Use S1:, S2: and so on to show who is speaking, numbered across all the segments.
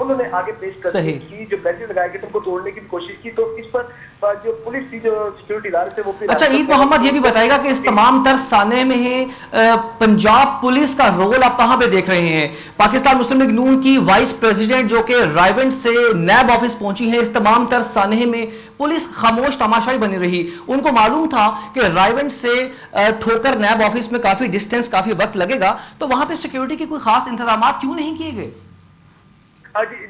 S1: انہوں نے آگے پیش کرنے
S2: صحیح
S1: کی جو بیریئر لگائے گئے تھے ان کو توڑنے کی کوشش کی، تو اس پر جو پولیس تھی، جو سیکورٹی ادارے تھے، وہ
S2: اچھا عید محمد یہ بھی بتائے گا کہ اس تمام تر سانحے میں ہے پنجاب پولیس کا رول آپ کہاں پہ دیکھ رہے ہیں؟ پاکستان مسلم لیگ نون کی وائس پریزیڈنٹ جو کہ رائیونڈ سے نیب آفس پہنچی ہیں، اس تمام تر سانحے میں پولیس خاموش تماشائی بنی رہی. ان کو معلوم تھا کہ رائیونڈ سے ٹھوکر نیب آفس میں کافی ڈسٹینس، کافی وقت لگے گا، تو وہاں پہ سیکیورٹی کے کوئی خاص انتظامات کیوں نہیں کیے گئے؟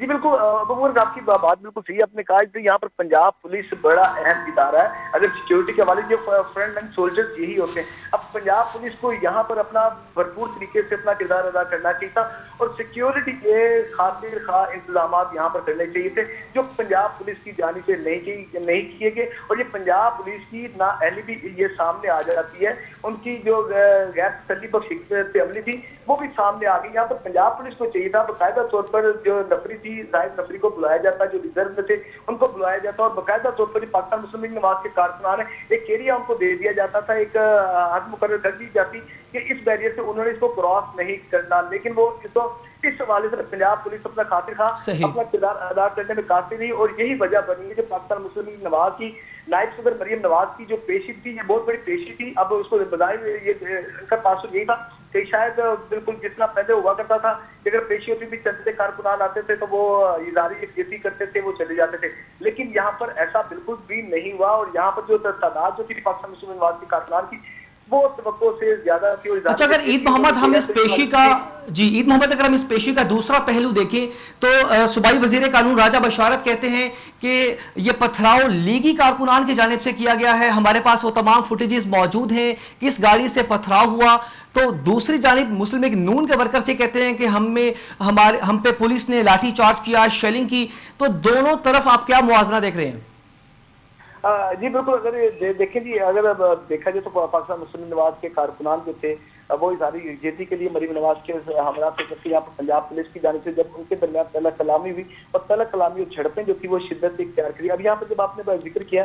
S1: جی بالکل ابو آپ کی بات بالکل صحیح. آپ نے کہا کہ یہاں پر پنجاب پولیس بڑا اہم ادارہ ہے. اگر سیکیورٹی کے حوالے جو فرنٹ لائن سولجرز یہی ہوتے ہیں. اب پنجاب پولیس کو یہاں پر اپنا بھرپور طریقے سے اپنا کردار ادا کرنا چاہیے تھا اور سیکیورٹی کے خاطر خواہ انتظامات یہاں پر کرنے چاہیے تھے جو پنجاب پولیس کی جانب سے نہیں کیے گئے. اور یہ پنجاب پولیس کی نااہلی بھی یہ سامنے آ جاتی ہے. ان کی جو غیر تسلی بخش حکمت عملی تھی وہ بھی سامنے آ گئی. یہاں پر پنجاب پولیس کو چاہیے تھا باقاعدہ طور پر جو نفری تھی، زاہد نفری کو بلایا جاتا، جو ریزرو میں تھے ان کو بلایا جاتا اور باقاعدہ طور پر پاکستان مسلم لیگ نواز کے کارکنان ہیں ایک ایریا ان کو دے دیا جاتا تھا، ایک حد مقرر کر دی جاتی کہ اس بیریئر سے انہوں نے اس کو کراس نہیں کرنا. لیکن وہ اس حوالے سے پنجاب پولیس اپنا خاطر خواہ اپنا کردار ادا کرنے میں قاصر رہی اور یہی وجہ بنی ہے جو پاکستان مسلم لیگ نواز کی نائب صدر مریم نواز کی جو پیشی تھی، یہ بہت بڑی پیشی تھی. اب اس کو بظاہر یہ ان کا تاثر یہی تھا کہ شاید بالکل جس طرح پہلے ہوا کرتا تھا کہ اگر پیشی ہوتی بھی چند سے کارکنان آتے تھے تو وہ اداری یکجہتی کرتے تھے، وہ چلے جاتے تھے. لیکن یہاں پر ایسا بالکل بھی نہیں ہوا اور یہاں پر جو تعداد جو تھی پاکستان مسلم لیگ نواز کے کارکنان کی وہ توقع سے زیادہ تھی.
S2: اچھا اگر عید محمد ہم اس پیشی کا عید محمد اگر ہم اس پیشی کا دوسرا پہلو دیکھیں تو صوبائی وزیر قانون راجہ بشارت کہتے ہیں کہ یہ پتھراؤ لیگی کارکنان کی جانب سے کیا گیا ہے. ہمارے پاس وہ تمام فوٹیجز موجود ہیں کہ اس گاڑی سے پتھراؤ ہوا. تو دوسری جانب مسلم لیگ نون کے ورکر سے کہتے ہیں کہ ہم پہ پولیس نے لاٹھی چارج کیا، شیلنگ کی. تو دونوں طرف آپ کیا موازنہ دیکھ رہے ہیں؟
S1: جی بالکل اگر دیکھیں جی اگر دیکھا جائے تو پاکستان مسلم لیگ نواز کے کارکنان جو تھے وہ اظہار یکجہتی کے لیے مریم نواز کے ہمراہ سے یہاں پر پنجاب پولیس کی جانب سے جب ان کے درمیان طلق کلامی ہوئی اور طلق کلامی اور جھڑپیں جو تھی وہ شدت سے اختیار کری. اب یہاں پر جب آپ نے ذکر کیا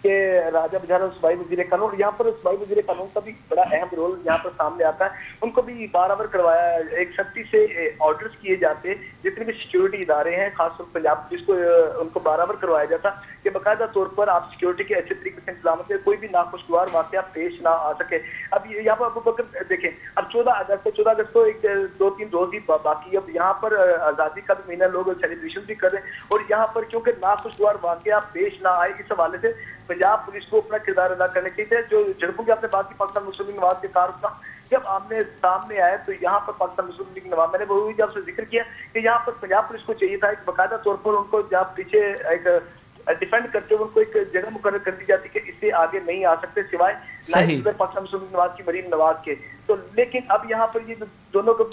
S1: کہ راجہ بشارت صوبائی وزیر قانون، اور یہاں پر صوبائی وزیر قانون کا بھی بڑا اہم رول یہاں پر سامنے آتا ہے. ان کو بھی برابر کروایا، ایک سختی سے آرڈرز کیے جاتے جتنے بھی سیکیورٹی ادارے ہیں خاص طور پر پنجاب پولیس کو ان کو برابر کروایا جاتا کہ باقاعدہ طور پر آپ سیکیورٹی کے اچھے طریقے سے انتظامات میں کوئی بھی ناخوشگوار واقعہ پیش نہ آ سکے. اب یہاں پر ابو بکر دیکھیں اب 14 اگست کو ایک 2-3 روز ہی باقی. اب یہاں پر آزادی کا بھی مہینہ لوگ سیلیبریشن بھی کر رہے ہیں اور یہاں پر کیونکہ ناخوشگوار واقعہ پیش نہ آئے اس حوالے سے پنجاب پولیس کو اپنا کردار ادا کرنے چاہیے. جو جھڑپوں کی آپ نے بات کی پاکستان مسلم لیگ نواز کے کارکنان جب آمنے سامنے آئے تو یہاں پر پاکستان مسلم لیگ نواز میں نے وہی جب سے ذکر کیا کہ یہاں پر پنجاب پولیس کو چاہیے تھا ایک باقاعدہ طور پر ان کو جب پیچھے ایک ڈیفینڈ کرتے ہوئے ان کو ایک جگہ مقرر کر دی جاتی کہ اس سے آگے نہیں آ سکتے سوائے نائب صدر پاکستان مسلم لیگ نواز کی مریم نواز کے. تو لیکن اب یہاں پر یہ دونوں کو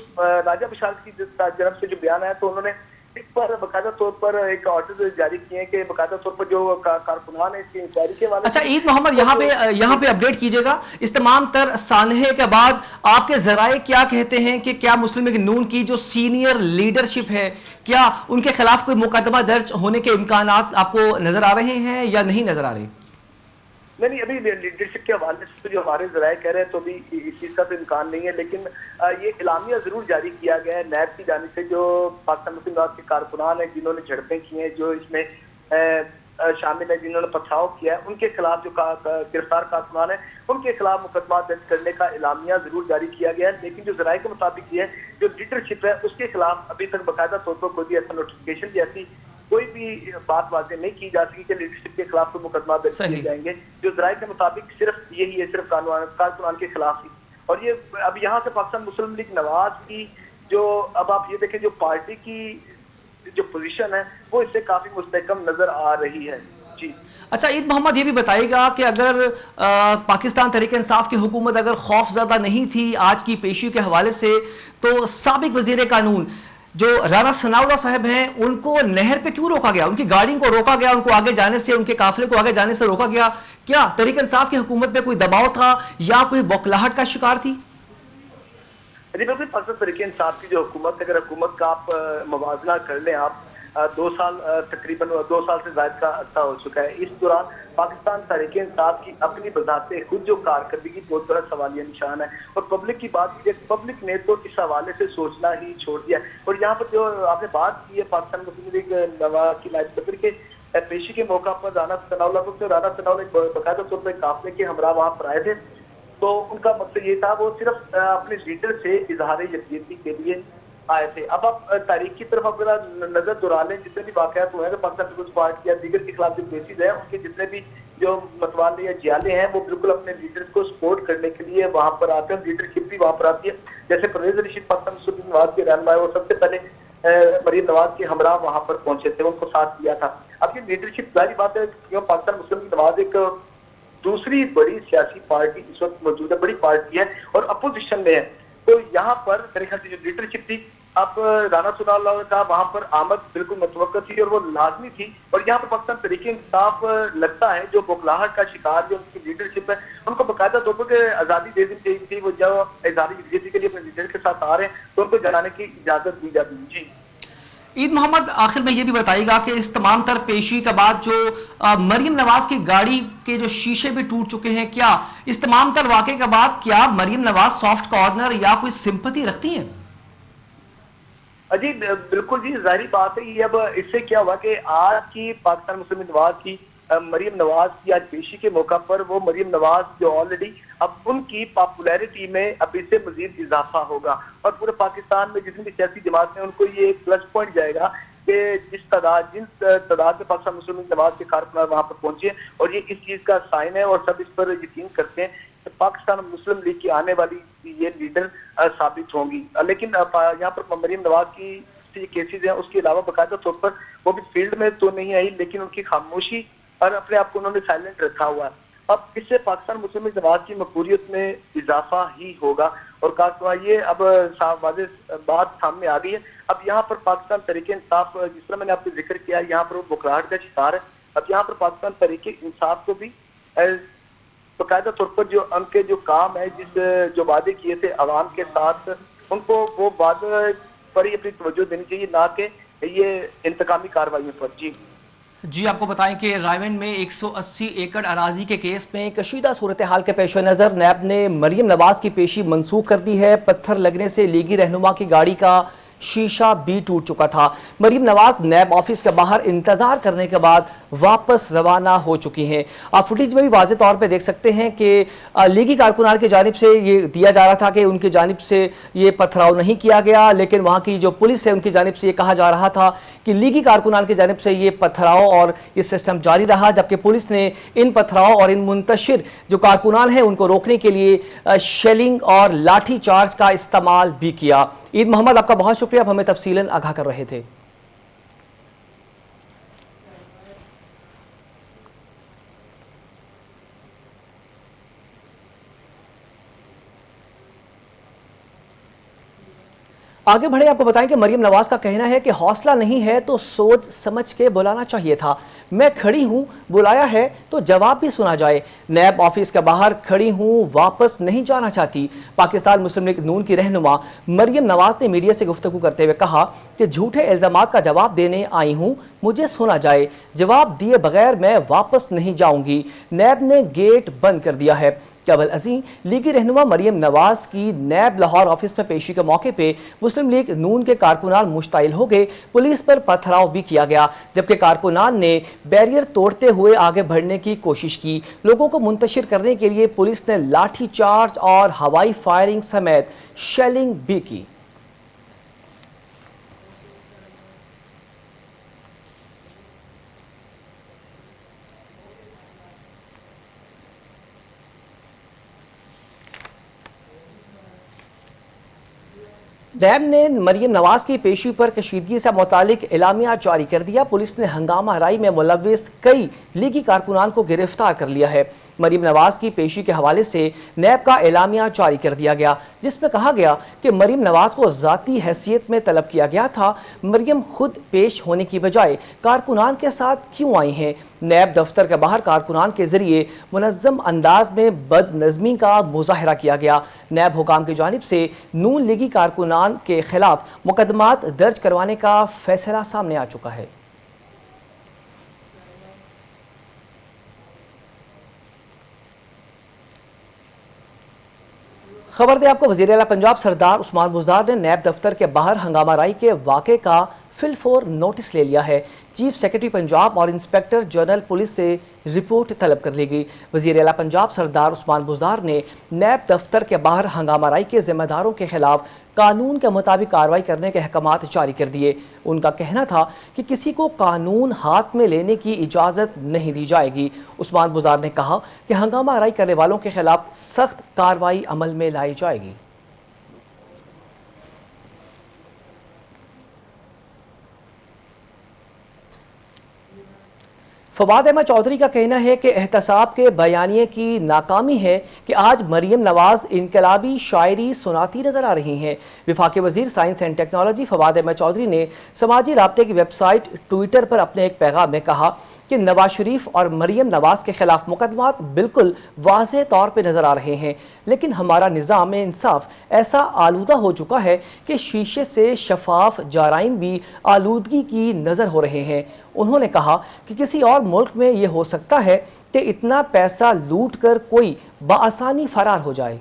S1: راجہ بشارت کی جانب سے جو بیان آیا تو انہوں نے اس پر باقاعدہ طور پر ایک آرڈر جاری کیے ہیں کہ باقاعدہ طور پر جو کارکنان ہیں اس کی انکوائری کے والے.
S2: اچھا عید محمد یہاں پہ اپڈیٹ کیجئے گا اس تمام تر سانحے کے بعد آپ کے ذرائع کیا کہتے ہیں کہ کیا مسلم لیگ نون کی جو سینئر لیڈرشپ ہے کیا ان کے خلاف کوئی مقدمہ درج ہونے کے امکانات آپ کو نظر آ رہے ہیں یا نہیں نظر آ رہے؟
S1: نہیں ابھی لیڈرشپ کے حوالے سے جو ہمارے ذرائع کہہ رہے ہیں تو ابھی اس چیز کا تو امکان نہیں ہے. لیکن یہ اعلامیہ ضرور جاری کیا گیا ہے نیب کی جانب سے جو پاکستان مسلم لیگ نواز کے کارکنان ہیں جنہوں نے جھڑپیں کی ہیں، جو اس میں شامل ہیں، جنہوں نے پتھراؤ کیا ہے، ان کے خلاف جو گرفتار کارکنان ہیں ان کے خلاف مقدمہ درج کرنے کا اعلامیہ ضرور جاری کیا گیا ہے. لیکن جو ذرائع کے مطابق یہ ہے جو لیڈرشپ ہے اس کے خلاف ابھی تک باقاعدہ طور پر کوئی بھی ایسا نوٹیفکیشن جیسی کوئی بھی بات واضح نہیں کی جا سکی کہ لیڈرشپ کے خلاف کوئی مقدمہ درج کیے جائیں گے. جو ذرائع کے مطابق صرف یہی ہے، صرف کارکنان کے خلاف ہی. اور یہ اب یہاں سے پاکستان مسلم لیگ نواز کی جو اب آپ یہ دیکھیں جو پارٹی کی جو پوزیشن ہے وہ اس سے کافی مستحکم نظر آ رہی ہے. جی
S2: اچھا عید محمد یہ بھی بتائیے گا کہ اگر پاکستان تحریک انصاف کی حکومت اگر خوف زدہ نہیں تھی آج کی پیشی کے حوالے سے تو سابق وزیر قانون جو رانا ثناء اللہ صاحب ہیں ان کو نہر پہ کیوں روکا گیا؟ ان کی گاڑی کو روکا گیا، ان کو آگے جانے سے، ان کے قافلے کو آگے جانے سے روکا گیا. کیا تحریک انصاف کی حکومت پہ کوئی دباؤ تھا یا کوئی بوکھلاہٹ کا شکار تھی؟
S1: جی بالکل پاکستان تحریک انصاف کی جو حکومت اگر حکومت کا آپ موازنہ کر لیں آپ 2 سال تقریباً 2 سال سے زائد کا عرصہ ہو چکا ہے. اس دوران پاکستان تحریک انصاف کی اپنی بذات خود جو کارکردگی بہت بڑا سوالیہ نشان ہے, اور پبلک کی بات کی, پبلک نے تو اس حوالے سے سوچنا ہی چھوڑ دیا. اور یہاں پر جو آپ نے بات کی ہے پاکستان مسلم لیگ نواز کی نائب صدر کے پیشی کے موقع پر رانا ثناء اللہ کو, رانا ثناء اللہ باقاعدہ طور پر قافلے کے ہمراہ وہاں پر آئے تھے. تو ان کا مقصد یہ تھا, وہ صرف اپنے لیڈر سے اظہار یکجہتی کے لیے آئے تھے. اب آپ تاریخ کی طرف اگر نظر دورا لیں, جتنے بھی واقعات ہوئے ہیں پاکستان پیپلز پارٹی یا دیگر کے خلاف جو کیسز ہیں, ان کے جتنے بھی جو متوالے یا جیالے ہیں وہ بالکل اپنے لیڈرز کو سپورٹ کرنے کے لیے وہاں پر آتے ہیں. لیڈرشپ بھی وہاں پر آتی ہے. جیسے پرویز رشید پاکستان مسلم نواز کے رہنما ہے, وہ سب سے پہلے مریم نواز کے ہمراہ وہاں پر پہنچے تھے, ان کو ساتھ دیا تھا. اب یہ لیڈرشپ ظاہری بات ہے کہ پاکستان مسلم نواز ایک دوسری بڑی سیاسی پارٹی اس وقت موجود ہے, بڑی پارٹی ہے اور اپوزیشن میں ہے. تو یہاں پر میرے خیال سے جو لیڈرشپ تھی, اب رانا ثناء اللہ کا وہاں پر آمد بالکل متوقع تھی اور وہ لازمی تھی. اور یہاں پر پاکستان تحریک انصاف لگتا ہے جو بوکھلاہٹ کا شکار جو ان کی لیڈرشپ ہے, ان کو باقاعدہ طور پر آزادی دے دینی چاہیے تھی. وہ جو اظہار یکجہتی کے لیے اپنے لیڈر کے ساتھ آ رہے ہیں تو ان کو جلانے کی اجازت دی جاتی ہے. جی
S2: عید محمد, آخر میں یہ بھی بتائیے گا کہ اس تمام تر پیشی کے بعد جو مریم نواز کی گاڑی کے جو شیشے بھی ٹوٹ چکے ہیں, کیا اس تمام تر واقعے کے بعد کیا مریم نواز سافٹ کارنر یا کوئی سمپتی رکھتی ہیں؟
S1: جی بالکل جی, ظاہری بات ہے. یہ اب اس سے کیا ہوا کہ آج کی پاکستان مسلم نواز کی مریم نواز کی آج پیشی کے موقع پر وہ مریم نواز جو آلریڈی اب ان کی پاپولیرٹی میں اب اس سے مزید اضافہ ہوگا, اور پورے پاکستان میں جتنی بھی سیاسی جماعت ہیں ان کو یہ ایک پلس پوائنٹ جائے گا کہ جن تعداد میں پاکستان مسلم نواز کے کارکنان وہاں پر پہنچے, اور یہ اس چیز کا سائن ہے اور سب اس پر یقین کرتے ہیں کہ پاکستان مسلم لیگ کی آنے والی یہ لیڈر ثابت ہوں گی. لیکن یہاں پر مریم نواز کی جو کیسز ہیں اس کے علاوہ باقاعدہ طور پر وہ بھی فیلڈ میں تو نہیں آئی, لیکن ان کی خاموشی اور اپنے آپ کو انہوں نے سائلنٹ رکھا ہوا ہے. اب اس سے پاکستان مسلم نواز کی مقبولیت میں اضافہ ہی ہوگا, اور یہ اب واضح بات سامنے آ رہی ہے. اب یہاں پر پاکستان تحریک انصاف, جس طرح میں نے آپ کو ذکر کیا, یہاں پر وہ بکھراہٹ کا شکار ہے. اب یہاں پر پاکستان تحریک انصاف کو بھی باقاعدہ طور پر جو ان کے جو کام ہے, جو وعدے کیے تھے عوام کے ساتھ, ان کو وہ وعدے پر ہی اپنی توجہ دینی چاہیے, نہ کہ یہ انتقامی کارروائیوں پر.
S2: جی آپ کو بتائیں کہ رائیونڈ میں 180 ایکڑ اراضی کے کیس میں کشیدہ صورتحال کے پیش نظر نیب نے مریم نواز کی پیشی منسوخ کر دی ہے. پتھر لگنے سے لیگی رہنما کی گاڑی کا شیشہ بھی ٹوٹ چکا تھا. مریم نواز نیب آفس کے باہر انتظار کرنے کے بعد واپس روانہ ہو چکی ہیں. آپ فوٹیج میں بھی واضح طور پہ دیکھ سکتے ہیں کہ لیگی کارکنان کی جانب سے یہ دیا جا رہا تھا کہ ان کی جانب سے یہ پتھراؤ نہیں کیا گیا, لیکن وہاں کی جو پولیس ہے ان کی جانب سے یہ کہا جا رہا تھا کہ لیگی کارکنان کی جانب سے یہ پتھراؤ اور یہ سسٹم جاری رہا, جبکہ پولیس نے ان پتھراؤ اور ان منتشر جو کارکنان ہیں ان کو روکنے کے لیے شیلنگ اور لاٹھی چارج کا استعمال بھی کیا. عید محمد, آپ کا بہت شکریہ, آپ ہمیں تفصیلاً آگاہ کر رہے تھے. آگے بڑھے, آپ کو بتائیں کہ مریم نواز کا کہنا ہے کہ حوصلہ نہیں ہے تو سوچ سمجھ کے بلانا چاہیے تھا. میں کھڑی ہوں, بلایا ہے تو جواب بھی سنا جائے. نیب آفس کے باہر کھڑی ہوں, واپس نہیں جانا چاہتی. پاکستان مسلم لیگ نون کی رہنما مریم نواز نے میڈیا سے گفتگو کرتے ہوئے کہا کہ جھوٹے الزامات کا جواب دینے آئی ہوں, مجھے سنا جائے. جواب دیے بغیر میں واپس نہیں جاؤں گی. نیب نے گیٹ بند کر دیا ہے. قبل ازیں لیگی رہنما مریم نواز کی نیب لاہور آفس میں پیشی کے موقع پہ مسلم لیگ نون کے کارکنان مشتعل ہو گئے. پولیس پر پتھراؤ بھی کیا گیا, جبکہ کارکنان نے بیریئر توڑتے ہوئے آگے بڑھنے کی کوشش کی. لوگوں کو منتشر کرنے کے لیے پولیس نے لاٹھی چارج اور ہوائی فائرنگ سمیت شیلنگ بھی کی. نیب نے مریم نواز کی پیشی پر کشیدگی سے متعلق اعلامیہ جاری کر دیا. پولیس نے ہنگامہ آرائی میں ملوث کئی لیگی کارکنان کو گرفتار کر لیا ہے. مریم نواز کی پیشی کے حوالے سے نیب کا اعلامیہ جاری کر دیا گیا، جس میں کہا گیا کہ مریم نواز کو ذاتی حیثیت میں طلب کیا گیا تھا۔ مریم خود پیش ہونے کی بجائے کارکنان کے ساتھ کیوں آئی ہیں؟ نیب دفتر کے باہر کارکنان کے ذریعے منظم انداز میں بد نظمی کا مظاہرہ کیا گیا۔ نیب حکام کی جانب سے نون لیگی کارکنان کے خلاف مقدمات درج کروانے کا فیصلہ سامنے آ چکا ہے۔ خبر دیں آپ کو، وزیر اعلیٰ پنجاب سردار عثمان بزدار نے نیب دفتر کے باہر ہنگامہ آرائی کے واقعے کا فی الفور نوٹس لے لیا ہے۔ چیف سیکرٹری پنجاب اور انسپیکٹر جنرل پولیس سے رپورٹ طلب کر لی گئی۔ وزیر اعلیٰ پنجاب سردار عثمان بزدار نے نیب دفتر کے باہر ہنگامہ آرائی کے ذمہ داروں کے خلاف قانون کے مطابق کارروائی کرنے کے احکامات جاری کر دیے۔ ان کا کہنا تھا کہ کسی کو قانون ہاتھ میں لینے کی اجازت نہیں دی جائے گی۔ عثمان بزدار نے کہا کہ ہنگامہ آرائی کرنے والوں کے خلاف سخت کارروائی عمل میں لائی جائے گی۔ فواد احمد چودھری کا کہنا ہے کہ احتساب کے بیانیے کی ناکامی ہے کہ آج مریم نواز انقلابی شاعری سناتی نظر آ رہی ہیں۔ وفاقی وزیر science and technology Fawad Ahmad Chaudhry نے سماجی رابطے کی ویب سائٹ ٹویٹر پر اپنے ایک پیغام میں کہا کہ نواز شریف اور مریم نواز کے خلاف مقدمات بالکل واضح طور پہ نظر آ رہے ہیں، لیکن ہمارا نظام انصاف ایسا آلودہ ہو چکا ہے کہ شیشے سے شفاف جرائم بھی آلودگی کی نظر ہو رہے ہیں۔ انہوں نے کہا کہ کسی اور ملک میں یہ ہو سکتا ہے کہ اتنا پیسہ لوٹ کر کوئی بآسانی فرار ہو جائے۔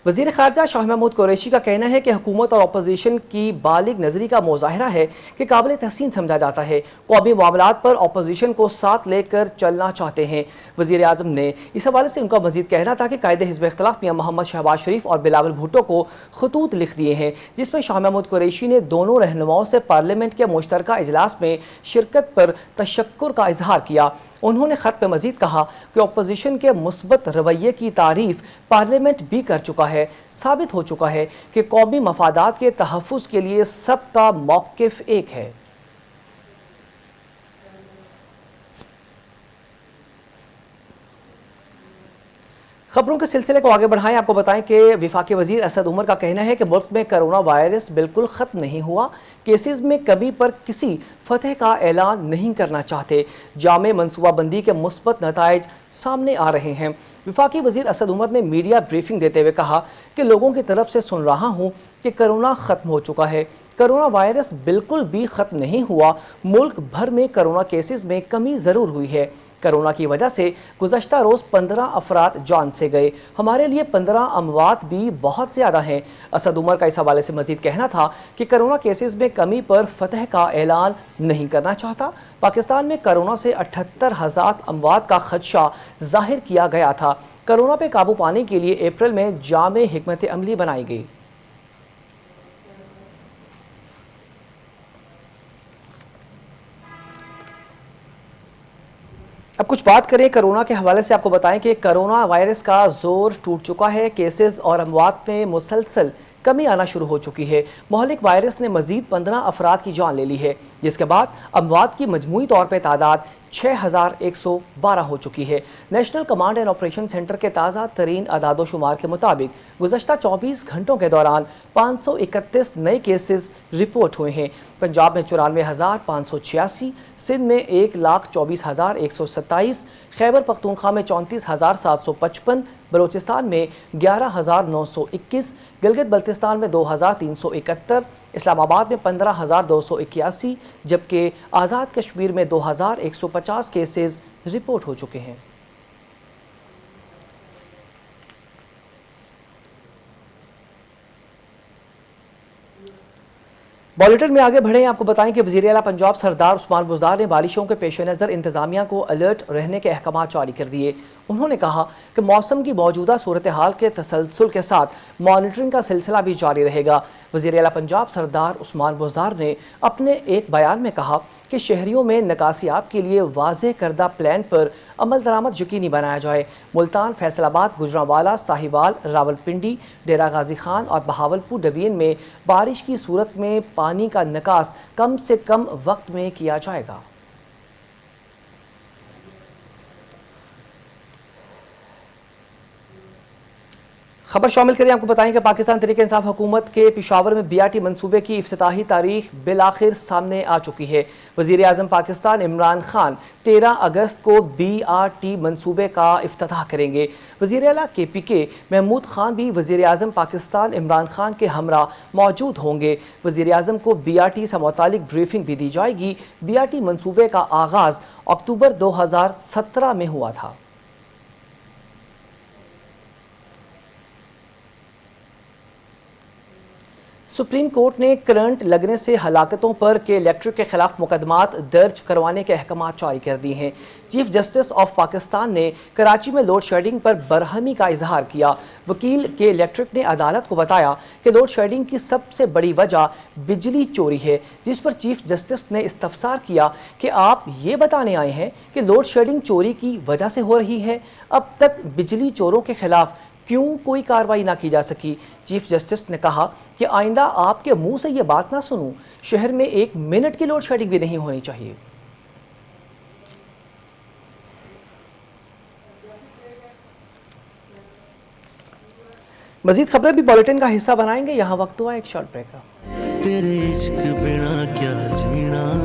S2: وزیر خارجہ شاہ محمود قریشی کا کہنا ہے کہ حکومت اور اپوزیشن کی بالغ نظری کا مظاہرہ ہے کہ قابل تحسین سمجھا جاتا ہے۔ قومی معاملات پر اپوزیشن کو ساتھ لے کر چلنا چاہتے ہیں۔ وزیر اعظم نے اس حوالے سے ان کا مزید کہنا تھا کہ قائد حزب اختلاف میاں محمد شہباز شریف اور بلاول بھٹو کو خطوط لکھ دیے ہیں، جس میں شاہ محمود قریشی نے دونوں رہنماؤں سے پارلیمنٹ کے مشترکہ اجلاس میں شرکت پر تشکر کا اظہار کیا۔ انہوں نے خط میں مزید کہا کہ اپوزیشن کے مثبت رویے کی تعریف پارلیمنٹ بھی کر چکا ہے۔ ثابت ہو چکا ہے کہ قومی مفادات کے تحفظ کے لیے سب کا موقف ایک ہے۔ خبروں کے سلسلے کو آگے بڑھائیں، آپ کو بتائیں کہ وفاقی وزیر اسد عمر کا کہنا ہے کہ ملک میں کرونا وائرس بالکل ختم نہیں ہوا، کیسز میں کمی پر کسی فتح کا اعلان نہیں کرنا چاہتے، جامع منصوبہ بندی کے مثبت نتائج سامنے آ رہے ہیں۔ وفاقی وزیر اسد عمر نے میڈیا بریفنگ دیتے ہوئے کہا کہ لوگوں کی طرف سے سن رہا ہوں کہ کرونا ختم ہو چکا ہے۔ کرونا وائرس بالکل بھی ختم نہیں ہوا، ملک بھر میں کرونا کیسز میں کمی ضرور ہوئی ہے۔ کرونا کی وجہ سے گزشتہ روز 15 افراد جان سے گئے، ہمارے لیے 15 اموات بھی بہت زیادہ ہیں۔ اسد عمر کا اس حوالے سے مزید کہنا تھا کہ کرونا کیسز میں کمی پر فتح کا اعلان نہیں کرنا چاہتا۔ پاکستان میں کرونا سے 78,000 اموات کا خدشہ ظاہر کیا گیا تھا۔ کرونا پہ قابو پانے کے لیے اپریل میں جامع حکمت عملی بنائی گئی۔ اب کچھ بات کریں کرونا کے حوالے سے، آپ کو بتائیں کہ کرونا وائرس کا زور ٹوٹ چکا ہے، کیسز اور اموات میں مسلسل کمی آنا شروع ہو چکی ہے۔ مہلک وائرس نے مزید 15 افراد کی جان لے لی ہے، جس کے بعد اموات کی مجموعی طور پہ تعداد 6,112 ہو چکی ہے۔ National command and operation centre کے تازہ ترین اعداد و شمار کے مطابق گزشتہ 24 گھنٹوں کے دوران 531 نئے کیسز رپورٹ ہوئے ہیں۔ پنجاب میں 94,586، سندھ میں 1,24,127، خیبر پختونخوا میں 34,755، بلوچستان میں 11,921، گلگت بلتستان میں 2,371، اسلام آباد میں 15,281، جبکہ آزاد کشمیر میں 2,150 کیسز رپورٹ ہو چکے ہیں۔ بولیٹن میں آگے بڑھیں، آپ کو بتائیں کہ وزیر اعلیٰ پنجاب سردار عثمان بزدار نے بارشوں کے پیش نظر انتظامیہ کو الرٹ رہنے کے احکامات جاری کر دیے۔ انہوں نے کہا کہ موسم کی موجودہ صورتحال کے تسلسل کے ساتھ مانیٹرنگ کا سلسلہ بھی جاری رہے گا۔ وزیر اعلیٰ پنجاب سردار عثمان بزدار نے اپنے ایک بیان میں کہا کہ شہریوں میں نکاسیاب کے لیے واضح کردہ پلان پر عمل درآمد یقینی بنایا جائے۔ ملتان، فیصل آباد، گجرانوالہ، ساہیوال، راولپنڈی، ڈیرہ غازی خان اور بہاولپور ڈویژن میں بارش کی صورت میں پانی کا نکاس کم سے کم وقت میں کیا جائے گا۔ خبر شامل کریں، آپ کو بتائیں کہ پاکستان تحریک انصاف حکومت کے پشاور میں BRT منصوبے کی افتتاحی تاریخ بالآخر سامنے آ چکی ہے۔ وزیر اعظم پاکستان عمران خان 13 اگست کو BRT منصوبے کا افتتاح کریں گے۔ وزیر اعلیٰ KPK محمود خان بھی وزیر اعظم پاکستان عمران خان کے ہمراہ موجود ہوں گے۔ وزیر اعظم کو BRT سے متعلق بریفنگ بھی دی جائے گی۔ BRT منصوبے کا آغاز اکتوبر 2017 میں ہوا تھا۔ سپریم کورٹ نے کرنٹ لگنے سے ہلاکتوں پر کے الیکٹرک کے خلاف مقدمات درج کروانے کے احکامات جاری کر دیے ہیں۔ چیف جسٹس آف پاکستان نے کراچی میں لوڈ شیڈنگ پر برہمی کا اظہار کیا۔ وکیل کے الیکٹرک نے عدالت کو بتایا کہ لوڈ شیڈنگ کی سب سے بڑی وجہ بجلی چوری ہے، جس پر چیف جسٹس نے استفسار کیا کہ آپ یہ بتانے آئے ہیں کہ لوڈ شیڈنگ چوری کی وجہ سے ہو رہی ہے، اب تک بجلی چوروں کے خلاف کیوں کوئی کارروائی نہ کی جا سکی؟ چیف جسٹس نے کہا کہ آئندہ آپ کے منہ سے یہ بات نہ سنوں، شہر میں 1 منٹ کی لوڈ شیڈنگ بھی نہیں ہونی چاہیے۔ مزید خبریں بھی بلیٹن کا حصہ بنائیں گے، یہاں وقت ہوا ایک شارٹ بریک کا۔
S3: تیرے عشق بنا کیا جینا۔